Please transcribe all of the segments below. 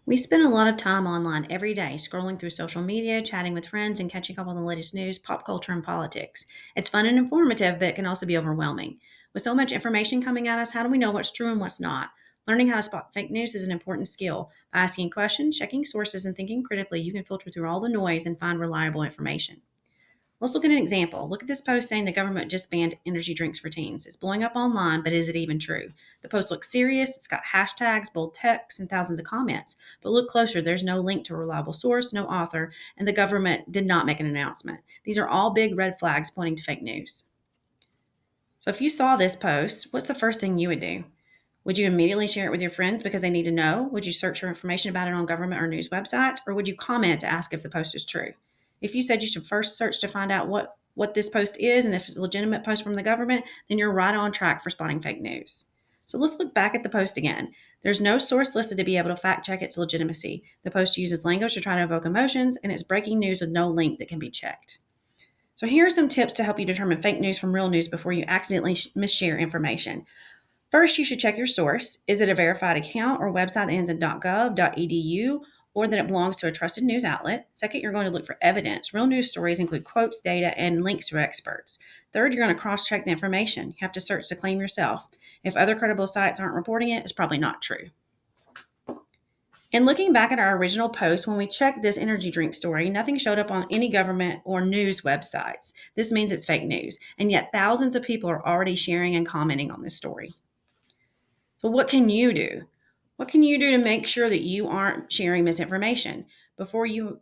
We spend a lot of time online every day, scrolling through social media, chatting with friends, and catching up on the latest news, pop culture, and politics. It's fun and informative, but it can also be overwhelming. With so much information coming at us, how do we know what's true and what's not? Learning how to spot fake news is an important skill. By asking questions, checking sources, and thinking critically, you can filter through all the noise and find reliable information. Let's look at an example. Look at this post saying the government just banned energy drinks for teens. It's blowing up online, but is it even true? The post looks serious. It's got hashtags, bold text, and thousands of comments. But look closer. There's no link to a reliable source, no author, and the government did not make an announcement. These are all big red flags pointing to fake news. So if you saw this post, what's the first thing you would do? Would you immediately share it with your friends because they need to know? Would you search for information about it on government or news websites? Or would you comment to ask if the post is true? If you said you should first search to find out what this post is and if it's a legitimate post from the government, then you're right on track for spotting fake news. So let's look back at the post again. There's no source listed to be able to fact check its legitimacy. The post uses language to try to evoke emotions, and it's breaking news with no link that can be checked. So here are some tips to help you determine fake news from real news before you accidentally misshare information. First, you should check your source. Is it a verified account or website that ends in .gov, .edu, or that it belongs to a trusted news outlet? Second, you're going to look for evidence. Real news stories include quotes, data, and links to experts. Third, you're going to cross-check the information. You have to search the claim yourself. If other credible sites aren't reporting it, it's probably not true. And looking back at our original post, when we checked this energy drink story, nothing showed up on any government or news websites. This means it's fake news. And yet thousands of people are already sharing and commenting on this story. So what can you do? What can you do to make sure that you aren't sharing misinformation? Before you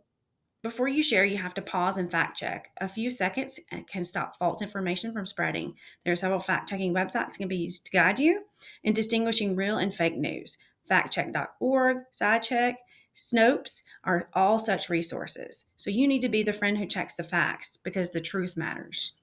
share, you have to pause and fact check. A few seconds can stop false information from spreading. There are several fact checking websites that can be used to guide you in distinguishing real and fake news. Factcheck.org, SciCheck, Snopes are all such resources. So you need to be the friend who checks the facts because the truth matters.